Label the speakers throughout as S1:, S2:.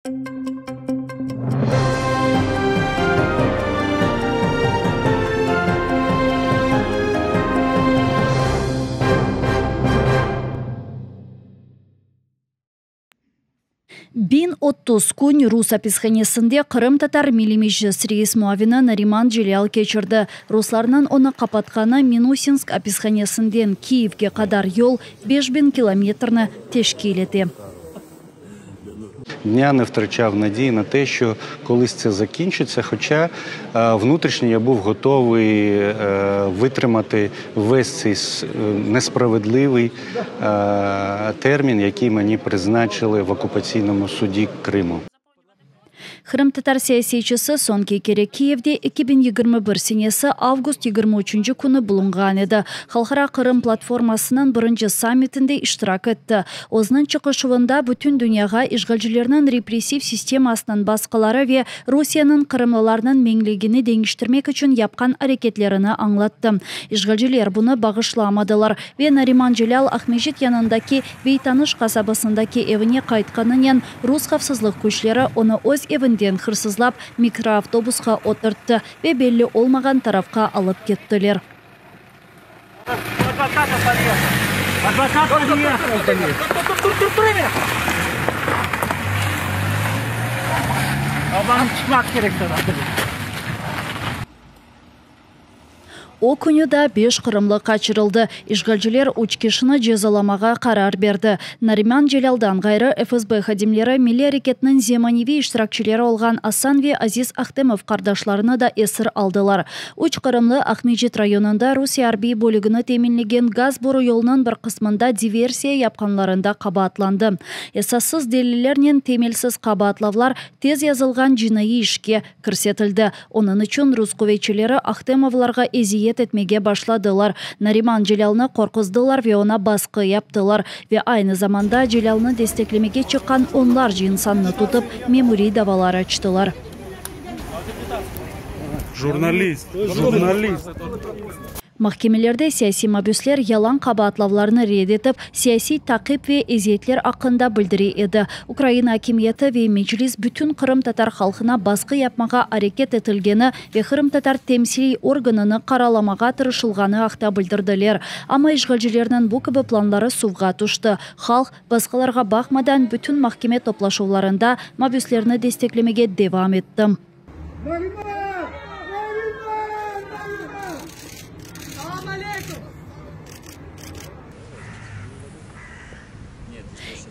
S1: Бин 30 күн Рус описханесінде Қырым татар милимежес рейс муавина Нариман Желял кечірді. Русларынан оны қапатқаны Минусинск описханесінден Киевге қадар yol 5000 кілометрні тешкіл ете.
S2: Дня не втрачав надії на те, що колись це закінчиться, хоча внутрішньо я був готовий витримати весь цей несправедливий термін, який мені призначили в окупаційному суді Криму.
S1: Қырым татар саясатчысы Сонки Керек Киевде 2021 сенесі август 23 күні бұлынған еді. Халқара Қырым платформасының бірінші саммитінде иштирак етті. Осының чықышуында бүтін дүнияға işgalcilerinin репрессив системасының басқалары ве Русияның Қырымлыларының меңлегені деңіштірмек үшін япқан әрекетлеріні аңлатты. Işgalciler бұны бағышламадылар ве Нариман Желял Ахмежит янындаки Бейтаныш қасабасындаки евіне қайтқанынан Рус қавсызлық күшлері оны өз евінден хырсызлап микроавтобусқа отыртты ве белі олмаған тарафқа алып кеттілер. О күні да 5 қырымлы қачырылды. Işgalciler учкешіні жезаламаға қарар берді. Нариман Желялдан ғайры ФСБ хадимлері милли әрекетінің земаневи иштиракчылары олған Асан ве Азиз Ахтемов қардашларыны да есір алдылар. Уч қырымлы Ахмежит районында Русия арби бөлігіні темінлеген газ бору yolының бір қысмында диверсия япқанларында қабатланды. Есассыз делилернен темелсіз қабатлавлар тез язылған жинайы ішке кірсетілді. Оның үшін рус көвейчілері Ахтемовларға eziyet etmege başladılar. Naриман Желялны korkuzdыlar ve ona baskı yaptılar ve aynı zamanda Желялны desteklemege çıkan onlarca insanını tutup memuri davalar açtılar.
S3: Jurnalist.
S1: Mahkemelerde siyasi mabüsler yalan qabatlавларны rед etip, siyasi takip ve eziyetler hakkında bildiri edi. Ukrayna hakimiyeti ve meclis bütün Kırım tatar halkına baskı yapmağa hareket etilgeni ve Kırım tatar temsili organını qaralamağa tırışılğanı akta bildirdiler. Ama işgalcilerinin bu gibi planları suvğa düştü. Halk baskılarga bakmadan bütün mahkeme toplaşuvlarında mabüslerini desteklemege devam etti.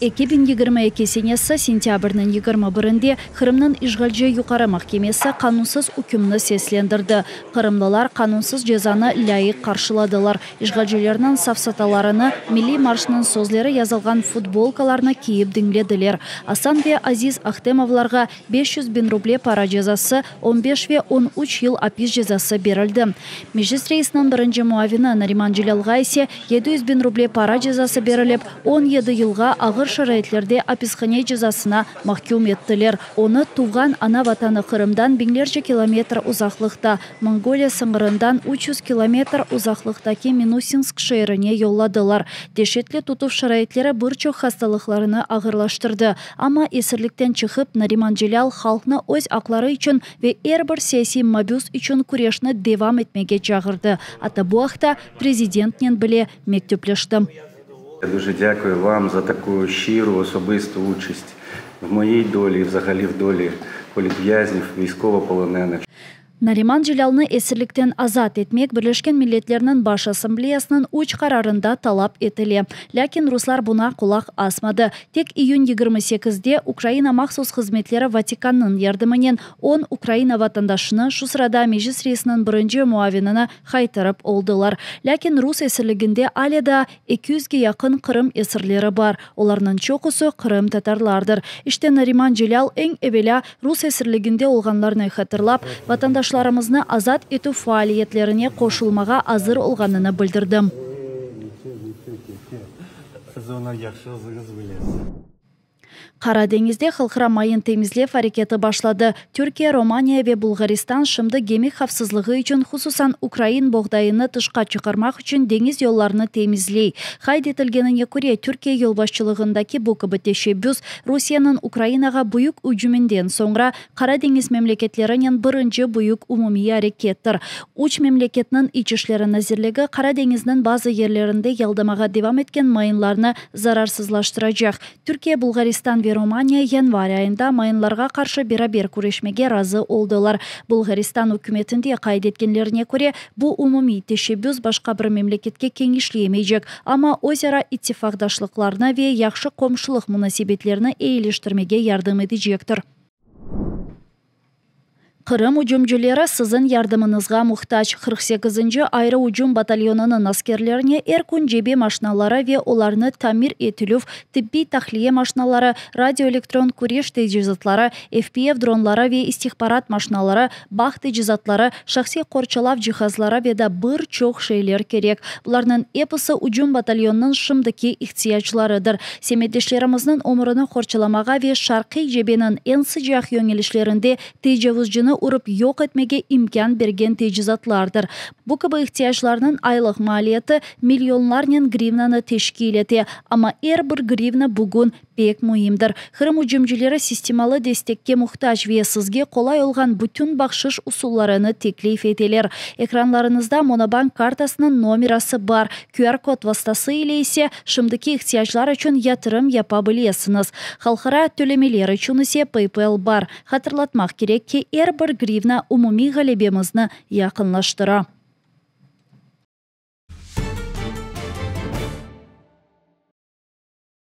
S1: 2022 senesi sentyabrının 21'inde Kırım'nın işgalci yukarı mahkemesi kanunsuz hükümünü seslendirdi. Kırımlılar kanunsuz cezanı layık karşıladılar. İşgalcilerinin safsatalarını Milli Marşının sözleri yazılgan futbolkalarını kiyip dinlediler. Asan ve Aziz Ahtemовларға 500.000 ruble para cezası, 15 ve 13 yıl hapis cezası verildi. Meclis reisinin birinci muavini Narimан Желялға ise 700.000 ruble para cezası verilip 17 yılga ağır şaraitlerde hapishane cezasına mahkum ettiler. Onu tuğan ana vatanı Kırım'dan binlerce kilometre uzaklıkta, Mongolia sınırından 300 kilometre uzaklıktaki Minusинск şehrine yolladılar. Deşetli tutup şaraitleri birçok hastalıklarını ağırlaştırdı. Ama esirlikten çıkıp Naриман Желял halkını öz hakları için ve her bir siyasi mabüs için kurashni devam etmege çağırdı. Ata bu haqda президентнен bile mektuplashdi.
S2: Я дуже дякую вам за таку щиру особисту участь в моїй долі, взагалі в долі політв'язнів, військовополонених.
S1: Нариман Желялны esirlikten azat etmek Birleşken Milletlerinin Baş Asambleyasının uç kararında talap etili. Lakin Ruslar buna kulak asmadı. Tek iyun 28'de Ukrayna Maxsus Hizmetleri Vatikan'ın yardımının 10 Ukrayna vatandaşını şu sırada meclis reisinin birinci muavinini kaytarıp oldular. Lakin Rus esirliginde aleda 200'ge yakın Kırım esirleri var. Onların çokusu Kırım Tatarlardır. İşte Narimан Желял en evvela Rus esirliginde olganlarını hatırlap, vatandaşlarımızı azat etу faaliyetlerine koşulmağa hazır olganını bildirdim. Кара деңизде халкыра майын темизлеп аракети башлады. Түркия, Романия ve Булгаристан шымды геми хавсызлыгы үчүн, хусусан Украин богдайыны тышка чыгармак үчүн деңиз жолларыны темизлей. Кайд этилгенине көрө, Түркия жол башчылыгындагы бу КБ-тешеббүс Россиянын Украинага буюк үжүмүндөн соңра Кара деңиз мемлекеттеринин биринчи буюк умумий аракеттир. Уч мемлекеттин ич иштери назирлиги Кара деңиздин базы жерлеринде ялдамага девам эткен майынларны зарарсызлаштырacak. Түркия, Булгаристан ve Romanya январь айында майынларга каршы бирабер күрөшмеге разы олдулар. Булгаристан өкмөтүндө кайд эткенлерине көрө, бу умумий тешеббүс башка бир мемлекетке кеңишлемейжек, ама өз ара иттифакдашлыкларына ve жакшы комшулук мунасибеттерине эйлештирмеге жардам этежектир. Кырым ужумчулары сызын ярдымыңызга муктач. 48-нчы айры ужум батальонунун аскерлерине эркун жеби машиналары ve оларны тамир этилүүв, тиббий тахлие машиналары, радиоэлектрон күреш тежизатлары, FPV дронлары ve истихбарат машиналары, бак тежизатлары, шахсий корчалав жихазлары ve да бир чок шейлер керек. Булардын эпосы ужум батальонунун шымдыки ихтиячларыдыр. Семедешлерimizdin омуруну корчаламага ve шаркый жебенин эң сыжак йөңелишлеринде тежавузчуну уруп yok etmege imkan bergen tejizatlardır. Bu kabi ihtiyaçlarının aylık maliyeti milyonlarının grivnanı teşkil eti. Ama er bir grivna bugün pek muhimdir. Kırım ucumcuları sistemalı destekке muhtaç ve sizge kolay olgan bütün bakşış usullarını teklif eteler. Ekranlarınızda Monobank kartasının numarası var. QR kod vasıtası ile ise şimdiki ihtiyaçlar için yatırım yapabilirsiniz. Halkara tölemeler için ise PayPal var. Hatırlatmak gerek ki er bir grivna umumi galebimizni yakınlaştıra.